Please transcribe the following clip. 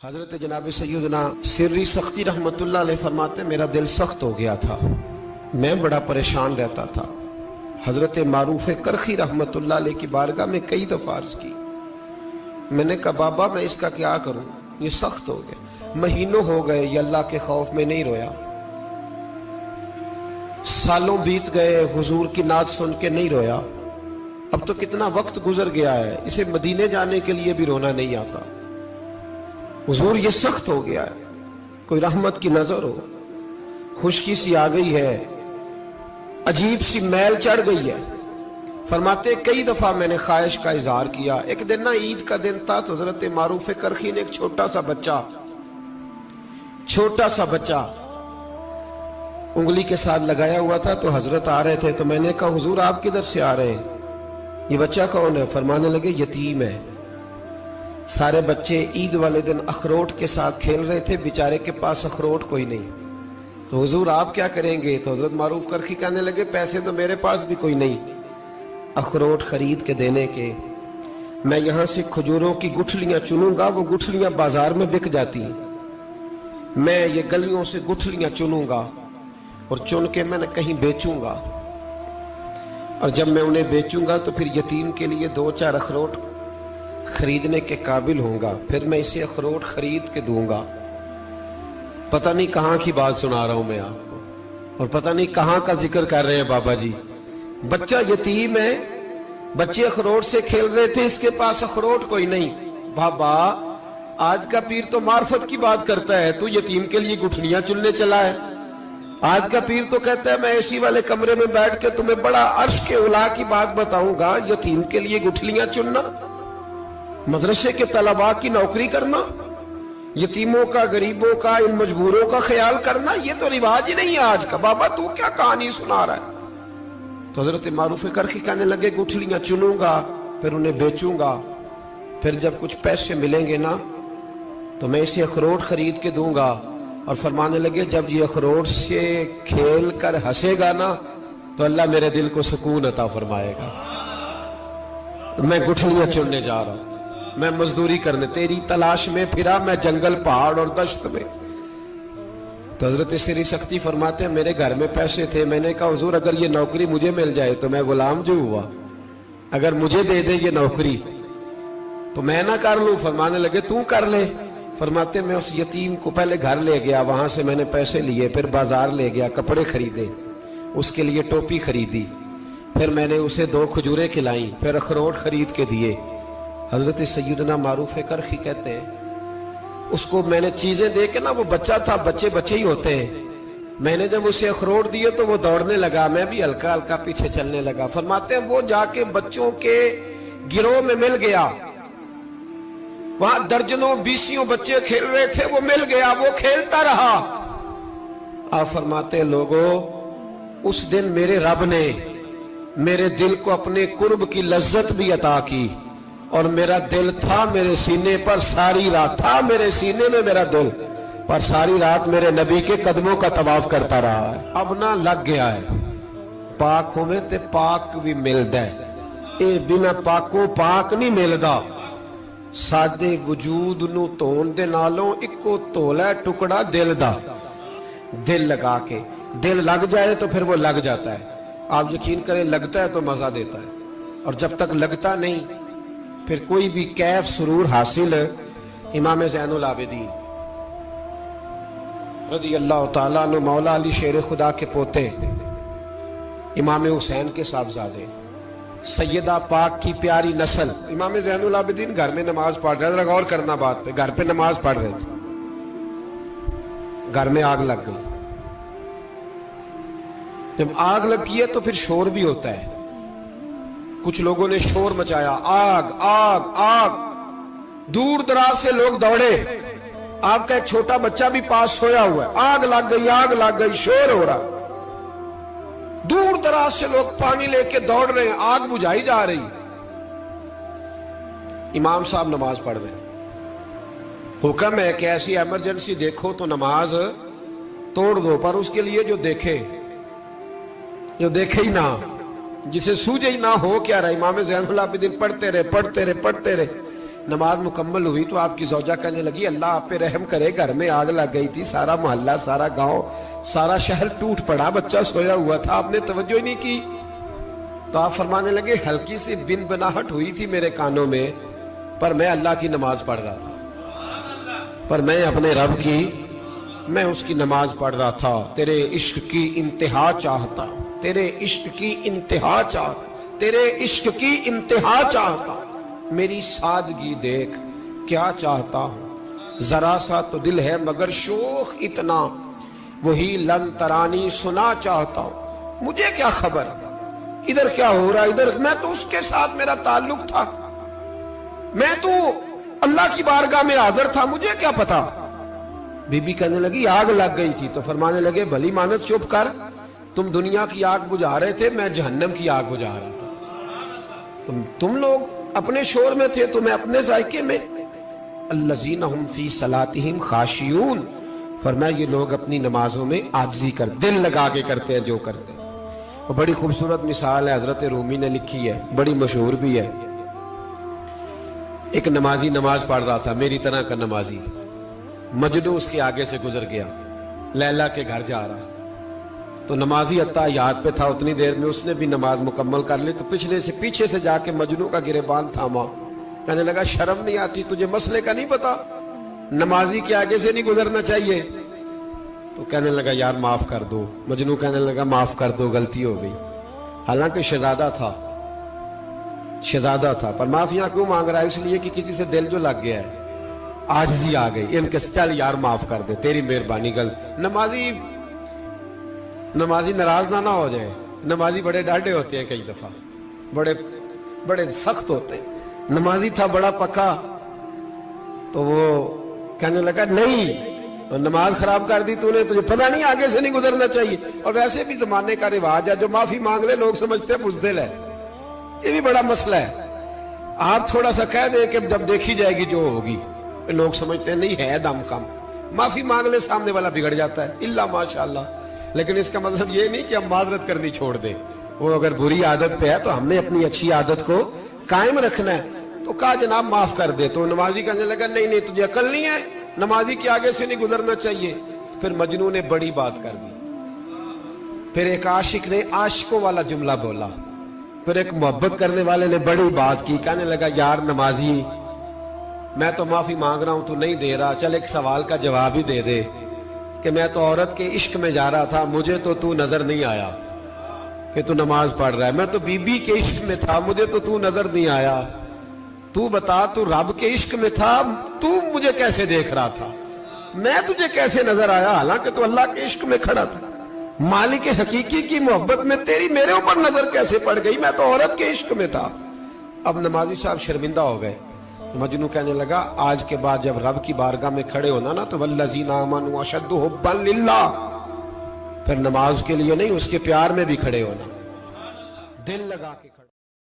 حضرت جناب سیدنا سری سختی رحمتullah علیہ فرماتے میرا دل سخت ہو گیا تھا، میں بڑا پریشان رہتا تھا۔ حضرت معروف کرخی رحمتullah علیہ کی بارگاہ میں کئی دفعہ عرض کی، میں نے کہا بابا میں اس کا کیا کروں، یہ سخت ہو گیا، مہینوں ہو گئے یہ اللہ کے خوف میں نہیں رویا، سالوں بیت گئے حضور کی نعت سن کے نہیں رویا، اب تو کتنا وقت گزر گیا ہے، اسے مدینے جانے کے لیے بھی رونا نہیں آتا، حضور یہ سخت ہو گیا ہے، کوئی رحمت کی نظر ہو، خشکی سی آ گئی ہے، عجیب سی میل چڑھ گئی ہے۔ فرماتے کئی دفعہ میں نے خواہش کا اظہار کیا۔ ایک دن عید کا دن تھا تو حضرت معروف کرخی نے ایک چھوٹا سا بچہ انگلی کے ساتھ لگایا ہوا تھا، تو حضرت آ رہے تھے تو میں نے کہا حضور آپ کدھر سے آ رہے ہیں، یہ بچہ کون ہے؟ فرمانے لگے یتیم ہے۔ سارے بچے عید والے دن اخروٹ کے ساتھ کھیل رہے تھے، بیچارے کے پاس اخروٹ کوئی نہیں، تو حضور آپ کیا کریں گے؟ تو حضرت معروف کرخی کہنے لگے پیسے تو میرے پاس بھی کوئی نہیں اخروٹ خرید کے دینے کے، میں یہاں سے کھجوروں کی گٹھلیاں چنوں گا، وہ گٹھلیاں بازار میں بک جاتی ہیں، میں یہ گلیوں سے گٹھلیاں چنوں گا اور چن کے میں نے کہیں بیچوں گا، اور جب میں انہیں بیچوں گا تو پھر یتیم کے لیے 2-4 اخروٹ خریدنے کے قابل ہوں گا، پھر میں اسے اخروٹ خرید کے دوں گا۔ پتہ نہیں کہاں کی بات سنا رہا ہوں میں آپ کو، اور پتہ نہیں کہاں کا ذکر کر رہے ہیں بابا جی۔ بچہ یتیم ہے، بچے اخروٹ سے کھیل رہے تھے، اس کے پاس اخروٹ کوئی نہیں۔ بابا آج کا پیر تو معرفت کی بات کرتا ہے، تو یتیم کے لیے گٹھلیاں چننے چلا ہے۔ آج کا پیر تو کہتا ہے میں اے سی والے کمرے میں بیٹھ کے تمہیں بڑا عرش کے اعلیٰ کی بات بتاؤں گا، یتیم کے لیے گٹھلیاں چننا، مدرسے کے طلباء کی نوکری کرنا، یتیموں کا، غریبوں کا، ان مجبوروں کا خیال کرنا، یہ تو رواج ہی نہیں ہے آج کا۔ بابا تو کیا کہانی سنا رہا ہے؟ تو حضرت معروف کرخی کہنے لگے گٹھلیاں چنوں گا، پھر انہیں بیچوں گا، پھر جب کچھ پیسے ملیں گے نا تو میں اسے اخروٹ خرید کے دوں گا، اور فرمانے لگے جب یہ اخروٹ سے کھیل کر ہنسے گا نا تو اللہ میرے دل کو سکون عطا فرمائے گا۔ میں گٹھلیاں چننے جا رہا ہوں، میں مزدوری کرنے، تیری تلاش میں پھرا میں جنگل، پہاڑ اور دشت میں۔ تو حضرت سری سختی فرماتے ہیں میرے گھر میں پیسے تھے، میں نے کہا حضور اگر یہ نوکری مجھے مل جائے تو میں غلام جو ہوا، اگر مجھے دے دے یہ نوکری تو میں نہ کر لوں؟ فرمانے لگے تو کر لے۔ فرماتے میں اس یتیم کو پہلے گھر لے گیا، وہاں سے میں نے پیسے لیے، پھر بازار لے گیا، کپڑے خریدے، اس کے لیے ٹوپی خریدی، پھر میں نے اسے 2 کھجوریں کھلائیں، پھر اخروٹ خرید کے دیے۔ حضرت سیدنا معروف کرخی کہتے ہیں اس کو میں نے چیزیں دے کے نا، وہ بچہ تھا، بچے ہی ہوتے ہیں، میں نے جب اسے اخروٹ دیے تو وہ دوڑنے لگا، میں بھی ہلکا ہلکا پیچھے چلنے لگا۔ فرماتے ہیں وہ جا کے بچوں کے گروہ میں مل گیا، وہاں درجنوں 20 بچے کھیل رہے تھے، وہ مل گیا، وہ کھیلتا رہا۔ آپ فرماتے ہیں لوگوں اس دن میرے رب نے میرے دل کو اپنے قرب کی لذت بھی عطا کی، اور میرا دل تھا میرے سینے پر ساری رات، تھا میرے سینے میں میرا دل، پر ساری رات میرے نبی کے قدموں کا طواف کرتا رہا ہے۔ اب نہ لگ گیا ہے، پاک ہوئے تے پاک بھی ملدا ہے، اے بنا پاکوں پاک نہیں ملدا۔ سادے وجود نو تون دے نالوں اکو تولا ٹکڑا دل دا، دل لگا کے، دل لگ جائے تو پھر وہ لگ جاتا ہے۔ آپ یقین کریں لگتا ہے تو مزہ دیتا ہے، اور جب تک لگتا نہیں پھر کوئی بھی کیف سرور حاصل۔ امام زین العابدین رضی اللہ تعالیٰ عنہ مولا علی شیر خدا کے پوتے، امام حسین کے صاحبزادے، سیدہ پاک کی پیاری نسل، امام زین العابدین گھر میں نماز پڑھ رہے تھے، غور کرنا بات پہ، گھر پہ نماز پڑھ رہے تھے، گھر میں آگ لگ گئی۔ جب آگ لگی ہے تو پھر شور بھی ہوتا ہے، کچھ لوگوں نے شور مچایا، آگ آگ آگ، دور دراز سے لوگ دوڑے، آپ کا ایک چھوٹا بچہ بھی پاس سویا ہوا ہے، آگ لگ گئی، شور ہو رہا، دور دراز سے لوگ پانی لے کے دوڑ رہے ہیں، آگ بجھائی جا رہی، امام صاحب نماز پڑھ رہے ہیں۔ حکم ہے کہ ایسی ایمرجنسی دیکھو تو نماز توڑ دو، پر اس کے لیے جو دیکھے ہی نہ، جسے سوجے ہی نہ ہو کیا رہا۔ امام زین العابدین پڑھتے رہے، نماز مکمل ہوئی تو آپ کی زوجہ کہنے لگی اللہ آپ پہ رحم کرے، گھر میں آگ لگ گئی تھی، سارا محلہ، سارا گاؤں، سارا شہر ٹوٹ پڑا، بچہ سویا ہوا تھا، آپ نے توجہ ہی نہیں کی۔ تو آپ فرمانے لگے ہلکی سی بن بناہٹ ہوئی تھی میرے کانوں میں، پر میں اللہ کی نماز پڑھ رہا تھا، پر میں اپنے رب کی، میں اس کی نماز پڑھ رہا تھا، تیرے عشق کی انتہا چاہتا، تیرے عشق کی انتہا چاہتا، تیرے عشق کی انتہا چاہتا، میری سادگی دیکھ کیا چاہتا ہوں، ذرا سا تو دل ہے مگر شوخ اتنا، وہی لن ترانی سنا چاہتا ہوں، مجھے کیا خبر ادھر کیا ہو رہا، ادھر میں تو اس کے ساتھ میرا تعلق تھا، میں تو اللہ کی بارگاہ میں حاضر تھا، مجھے کیا پتا۔ بی بی کہنے لگی آگ لگ گئی تھی، تو فرمانے لگے بھلی مانت چپ کر، تم دنیا کی آگ بجھا رہے تھے، میں جہنم کی آگ بجھا رہا تھا، تم لوگ اپنے شور میں تھے تو میں اپنے ذائقے میں۔ الذین ہم فی صلاتہم خاشعون، فرمایا یہ لوگ اپنی نمازوں میں عاجزی کر دل لگا کے کرتے ہیں جو کرتے ہیں۔ اور بڑی خوبصورت مثال ہے، حضرت رومی نے لکھی ہے، بڑی مشہور بھی ہے۔ ایک نمازی نماز پڑھ رہا تھا، میری طرح کا نمازی، مجنو اس کے آگے سے گزر گیا، لیلا کے گھر جا رہا، تو نمازی اتحیات پہ تھا، اتنی دیر میں اس نے بھی نماز مکمل کر لی، تو پیچھے سے جا کے مجنو کا گریبان تھاما، کہنے لگا شرم نہیں آتی تجھے، مسئلے کا نہیں پتا، نمازی کے آگے سے نہیں گزرنا چاہیے؟ تو کہنے لگا یار معاف کر دو، مجنو کہنے لگا معاف کر دو، غلطی ہو گئی، حالانکہ شہزادہ تھا، پر معافیاں کیوں مانگ رہا ہے؟ اس لیے کہ کسی سے دل جو لگ گیا ہے، عاجزی آ گئی، ان کے چل یار معاف کر دے، تیری مہربانی، نمازی ناراض نہ ہو جائے، نمازی بڑے ڈاڈے ہوتے ہیں، کئی دفعہ بڑے سخت ہوتے ہیں، نمازی تھا بڑا پکا، تو وہ کہنے لگا نہیں، نماز خراب کر دی تو نے، تجھے پتہ نہیں آگے سے نہیں گزرنا چاہیے، اور ویسے بھی زمانے کا رواج ہے جو معافی مانگ لے لوگ سمجھتے ہیں بزدل ہے، یہ بھی بڑا مسئلہ ہے، آپ تھوڑا سا کہہ دیں کہ جب دیکھی جائے گی جو ہوگی، لوگ سمجھتے ہیں نہیں ہے دم کم، معافی مانگ لے سامنے والا بگڑ جاتا ہے، اللہ ماشاءاللہ، لیکن اس کا مطلب یہ نہیں کہ ہم معذرت کرنی چھوڑ دیں، وہ اگر بری عادت پہ ہے تو ہم نے اپنی اچھی عادت کو قائم رکھنا ہے، تو کہا جناب معاف کر دے، تو نمازی کہنے لگا نہیں تجھے عقل نہیں ہے، نمازی کے آگے سے نہیں گزرنا چاہیے، پھر مجنون نے بڑی بات کر دی، پھر ایک عاشق نے عاشقوں والا جملہ بولا، پھر ایک محبت کرنے والے نے بڑی بات کی، کہنے لگا یار نمازی میں تو معافی مانگ رہا ہوں تو نہیں دے رہا، چل ایک سوال کا جواب ہی دے دے کہ میں تو عورت کے عشق میں جا رہا تھا، مجھے تو نظر نہیں آیا کہ تو نماز پڑھ رہا ہے، میں تو بی بی کے عشق میں تھا، مجھے تو نظر نہیں آیا، تو بتا تو رب کے عشق میں تھا، تو مجھے کیسے دیکھ رہا تھا، میں تجھے کیسے نظر آیا، حالانکہ تو اللہ کے عشق میں کھڑا تھا، مالک حقیقی کی محبت میں تیری میرے اوپر نظر کیسے پڑ گئی، میں تو عورت کے عشق میں تھا۔ اب نمازی صاحب شرمندہ ہو گئے، مجنو کہنے لگا آج کے بعد جب رب کی بارگاہ میں کھڑے ہونا نا تو والذین آمنوا اشد حبا للہ، پھر نماز کے لیے نہیں اس کے پیار میں بھی کھڑے ہونا، دل لگا کے